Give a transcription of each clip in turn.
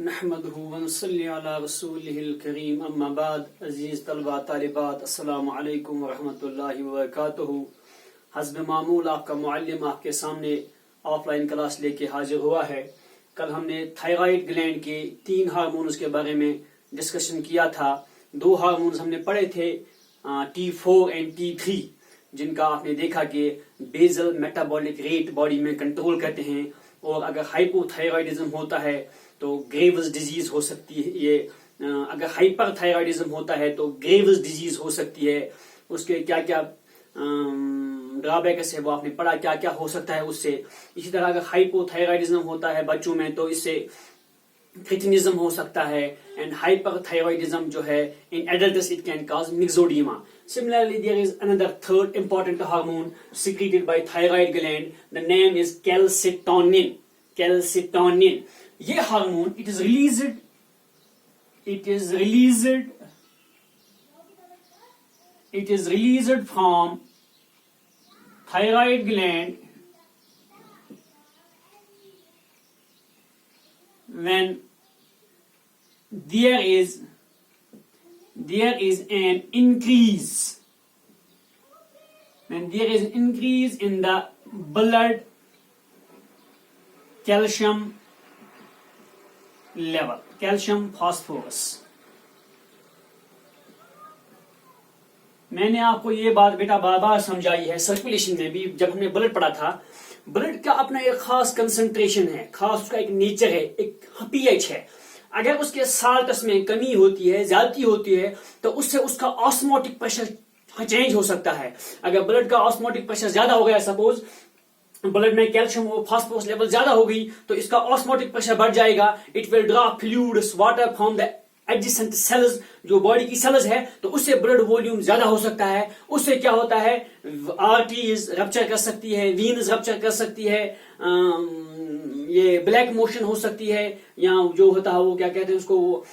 नहमदुहु व नसल्ली अला रसूलिहिल करीम अम्मा बाद अजीज तलबा तालिबात अस्सलामु अलैकुम व रहमतुल्लाहि व बरकातुहू। हस्ब मामूल आपका मुअल्लिम आपके सामने ऑफलाइन क्लास लेके हाजिर हुआ है। कल हमने थायराइड ग्लैंड के 3 हार्मोन्स के बारे में डिस्कशन किया था। 2 हार्मोन्स हमने पढ़े थे T4 एंड T3, जिनका आपने देखा कि बेजल मेटाबॉलिक रेट बॉडी में कंट्रोल करते हैं, और अगर हाइपोथायराइडिज्म होता है तो ग्रेव्स डिजीज हो सकती है। ये अगर हाइपरथायराइडिज्म होता है तो ग्रेव्स डिजीज हो सकती है। उसके क्या क्या ड्रॉबैक्स है वो आपने पढ़ा, क्या क्या हो सकता है उससे। इसी तरह अगर हाइपोथायराइडिज्म होता है बच्चों में तो इससे क्रिटिनिज्म हो सकता है, एंड हाइपरथायराइडिज्म जो है in adults it can cause myxoedema. Similarly, there is another third important hormone secreted by thyroid gland. The name is calcitonin. Calcitonin. ये hormone it is released from thyroid gland when there is an increase in the blood calcium level, calcium phosphorus। मैंने आपको ये बात बेटा बार बार समझाई है, circulation में भी जब हमने ब्लड पढ़ा था। ब्लड का अपना एक खास कंसंट्रेशन है, खास उसका एक नेचर है, एक पीएच है। अगर उसके साल्टस में कमी होती है, ज्यादती होती है, तो उससे उसका ऑस्मोटिक प्रेशर चेंज हो सकता है। अगर ब्लड का ऑस्मोटिक प्रेशर ज्यादा हो गया, सपोज ब्लड में कैल्शियम और फास्फोरस लेवल ज्यादा हो गई, तो इसका ऑस्मोटिक प्रेशर बढ़ जाएगा। It will draw fluids water from the adjacent sales, जो बॉडी की सेल्स है, तो उससे ब्लड वॉल्यूम ज्यादा हो सकता है। उससे क्या होता है, आर्टरीज रप्चर कर सकती है, वीन्स रप्चर कर सकती है, ये ब्लैक मोशन हो सकती है, या जो होता है वो क्या कहते हैं उसको,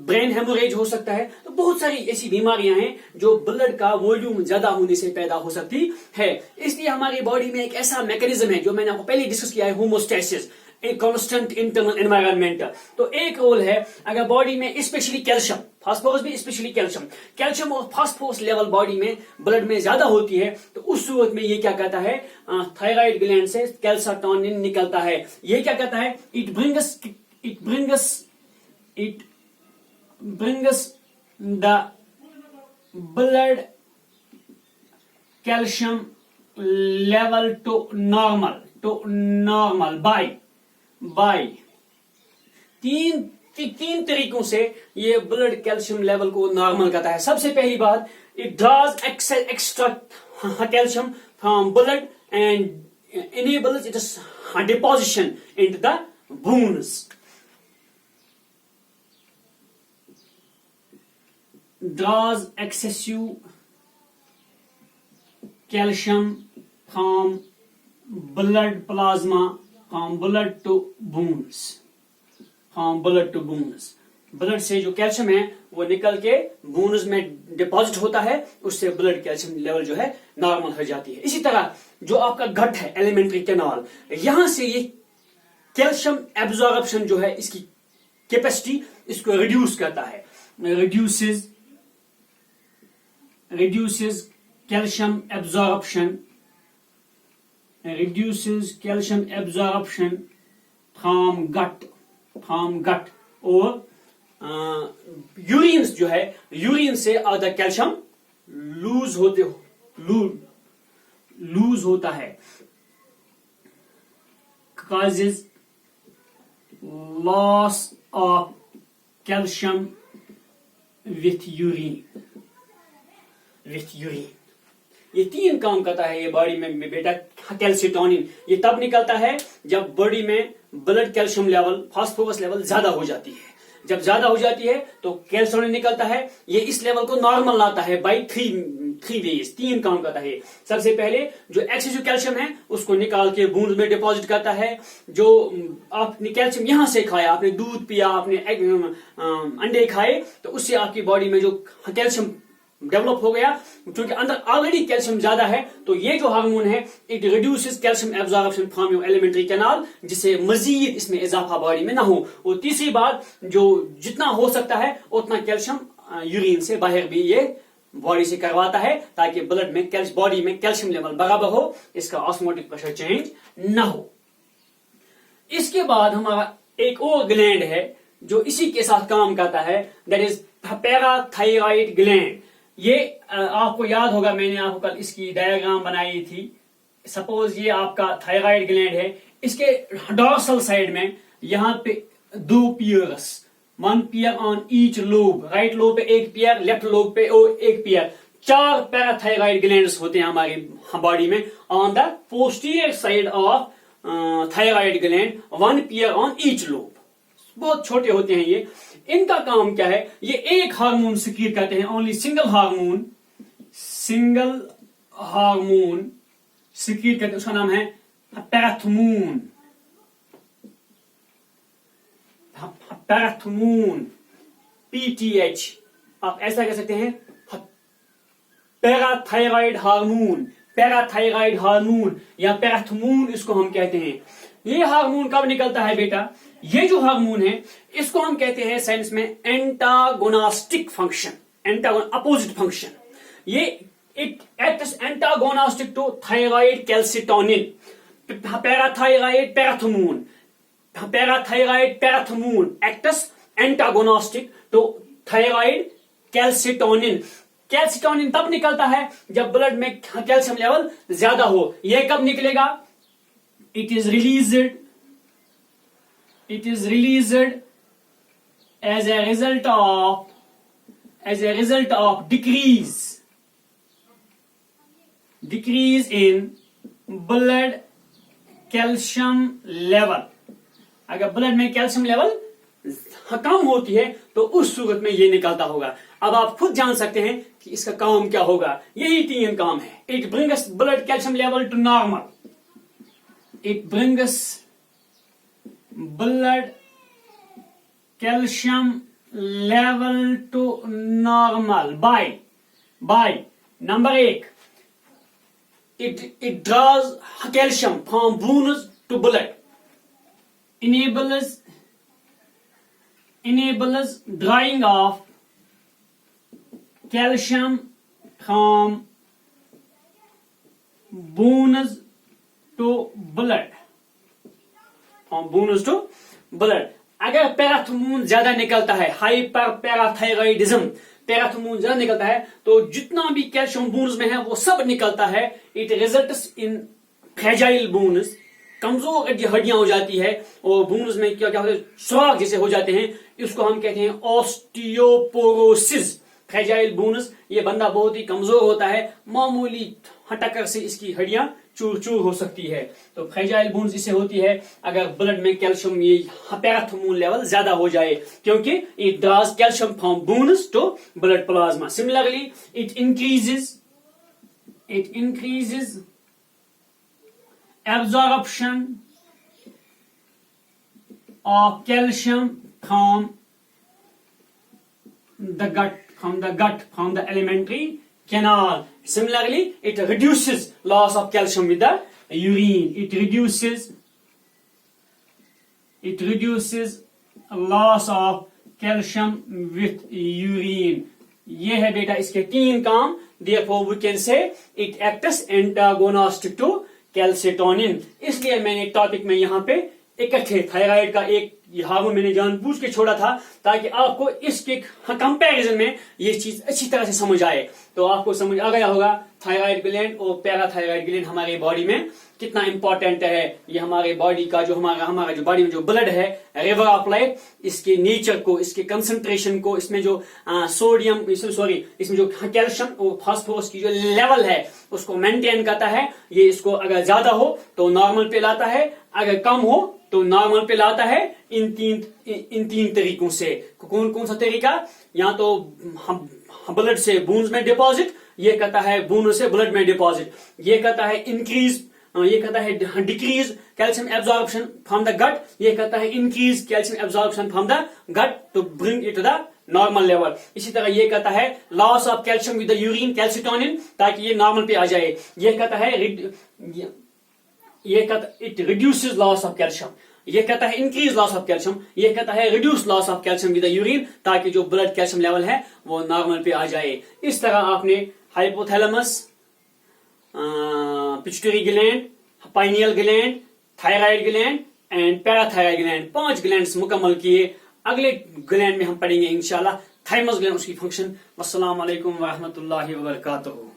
ब्रेन हेमोरेज हो सकता है। तो बहुत सारी ऐसी बीमारियां हैं जो ब्लड का वॉल्यूम ज्यादा होने से पैदा हो सकती है। इसलिए हमारी बॉडी में एक ऐसा मैकेनिज्म है जो मैंने आपको पहले डिस्कस किया है, होमोस्टैसिस, एक कांस्टेंट इंटरनल एनवायरनमेंट। तो एक रोल है, अगर बॉडी में स्पेशली कैल्शियम, फास्फोरस भी स्पेशली कैल्शियम और फास्फोरस लेवल बॉडी में ब्लड में ज्यादा होती है, तो उस सूरत में ये क्या कहता है, थायराइड ग्लैंड से कैल्साटोनिन निकलता है। ये क्या कहता है, it brings the blood calcium level to normal by तीन तरीकों से ये ब्लड कैल्शियम लेवल को नॉर्मल करता है। सबसे पहली बात, it draws extra calcium from blood and enables its deposition into the bones। draws excessive calcium from blood plasma from blood to bones। Blood से जो कैल्शियम है वो निकल के बोन्स में डिपॉजिट होता है, उससे ब्लड कैल्शियम लेवल जो है नॉर्मल हो जाती है। इसी तरह जो आपका गट है, एलिमेंट्री कैनाल, यहां से ये कैल्शियम एब्जॉर्प्शन जो है, इसकी कैपेसिटी इसको रिड्यूस करता है, reduces calcium absorption from gut और यूरिन जो है, यूरिन से आधा कैल्शियम लूज होता है, causes loss of calcium with urine। ये 3 काम करता है ये बॉडी में बेटा। कैल्सिटोनिन ये तब निकलता है जब बॉडी में blood calcium level, phosphorus level ज्यादा हो जाती है। जब ज्यादा हो जाती है तो कैल्सिटोनिन निकलता है, ये इस लेवल को नॉर्मल लाता है बाई 3 वेज। 3 काम करता है। सबसे पहले जो एक्सेसिव कैल्शियम है उसको निकाल के बोन्स में डिपॉजिट करता है। जो आपने कैल्शियम यहां से खाया, आपने दूध पिया, आपने अंडे खाए, तो उससे आपकी बॉडी में जो कैल्शियम डेवलप हो गया, क्योंकि अंदर ऑलरेडी कैल्शियम ज्यादा है, तो ये जो हार्मोन है it reduces calcium absorption from your alimentary canal, जिससे मजीद इसमें इजाफा बॉडी में ना हो। और तीसरी बात, जो जितना हो सकता है उतना कैल्शियम यूरिन से बाहर भी ये बॉडी से करवाता है, ताकि ब्लड में बॉडी में कैल्शियम लेवल बराबर हो, इसका ऑस्मोटिक प्रेशर चेंज ना हो। इसके बाद हमारा एक और ग्लैंड है जो इसी के साथ काम करता है, दैट इज पैराथायराइड ग्लैंड। ये आपको याद होगा, मैंने आपको कल इसकी डायग्राम बनाई थी। सपोज ये आपका थायराइड ग्लैंड है, इसके डॉर्सल साइड में यहां पे 2 pairs, 1 pair on each lobe, right lobe पे 1 पियर, लेफ्ट लोब पे 1 पियर, 4 पैराथायराइड ग्लैंड्स होते हैं हमारी बॉडी में। On the posterior side of thyroid gland 1 pair on each lobe, बहुत छोटे होते हैं ये। इनका काम क्या है, ये एक हार्मोन सिक्रीट करते हैं, ओनली सिंगल हार्मोन सिक्रीट करते हैं, उसका नाम है पैराथोमोन, PTH। आप ऐसा कह सकते हैं पैराथायराइड हार्मोन या पैराथोमोन इसको हम कहते हैं। ये हार्मोन कब निकलता है बेटा, ये जो हार्मोन है इसको हम कहते हैं साइंस में एंटागोनास्टिक फंक्शन, अपोजिट फंक्शन। ये it acts antagonistic to thyroid calcitonin, parathyroid parathormone acts antagonistic to thyroid calcitonin. Calcitonin तब निकलता है जब ब्लड में कैल्शियम लेवल ज्यादा हो। यह कब निकलेगा, it is released as a result of decrease in blood calcium level। अगर ब्लड में कैल्शियम लेवल कम होती है तो उस सूरत में ये निकलता होगा। अब आप खुद जान सकते हैं कि इसका काम क्या होगा। यही 3 काम है। It brings blood calcium level to normal, it brings blood calcium level to normal by number 1, it draws calcium from bones to blood, enables drawing of calcium from bones to blood, अगर पैराथोमोन ज्यादा निकलता है, hyper parathyroidism, पैराथोमोन ज्यादा निकलता है तो जितना भी कैल्शियम बोन्स में है वो सब निकलता है। It results in fragile bones, कमजोर हड्डियां हो जाती है और बोन्स में क्या क्या होता है, सुराख जैसे हो जाते हैं। इसको हम कहते हैं ऑस्टियोपोरोसिस। फ्रेजाइल बोन्स, ये बंदा बहुत ही कमजोर होता है, मामूली हटकर से इसकी हड्डियां चूर चूर हो सकती है। तो फ्रेजाइल बोन्स इसे होती है अगर ब्लड में कैल्शियम ये पैराथोमोन लेवल ज्यादा हो जाए, क्योंकि it draws calcium from bones to blood plasma. Similarly it increases absorption of calcium from the elementary canal. Similarly, it reduces loss of calcium with the urine. It reduces loss of calcium with urine. ये है बेटा इसके 3 काम। Therefore, we can say it acts antagonistic to calcitonin. इसलिए मैंने topic में यहाँ पे इकट्ठे थायराइड का एक हार्मोन मैंने जानबूझ के छोड़ा था ताकि आपको इसके कंपैरिजन में ये चीज अच्छी तरह से समझ आए। तो आपको समझ आ गया होगा थायराइड ग्लैंड और पैराथायराइड ग्लैंड हमारी बॉडी में कितना इंपॉर्टेंट है। ये हमारे बॉडी का जो हमारा जो बॉडी में जो ब्लड है, रिवर ऑफ लाइफ, इसके नेचर को, इसके कंसंट्रेशन को, इसमें जो इसमें जो कैल्शियम और फास्फोरस की जो लेवल है उसको मेंटेन करता है। ये इसको अगर ज्यादा हो तो नॉर्मल पे लाता है, अगर कम हो तो नॉर्मल पे लाता है। इन तीन तरीकों से। कौन कौन सा तरीका? या तो ब्लड से बोन्स में डिपॉजिट, ये कहता है बोन से ब्लड में डिपॉजिट, ये कहता है इंक्रीज ये करता है decrease calcium absorption from the gut, ये करता है increase calcium absorption from the gut to bring it to the normal level. इसी तरह ये कहता है loss of calcium with the urine calcitonin, ताकि ये नॉर्मल पे आ जाए। ये कहता है it reduces loss of calcium, ये कहता है इंक्रीज लॉस ऑफ कैल्शियम, ये कहता है reduce loss of calcium with the urine, ताकि जो ब्लड कैल्शियम लेवल है वो नॉर्मल पे आ जाए। इस तरह आपने hypothalamus, pituitary gland, pineal gland, thyroid gland and parathyroid gland, 5 glands मुकम्मल किए। अगले ग्लैंड में हम पढ़ेंगे इंशाल्लाह थाइमस ग्लैंड, उसकी फंक्शन। वस्सलाम अलैकुम व रहमतुल्लाहि व बरकातुहू।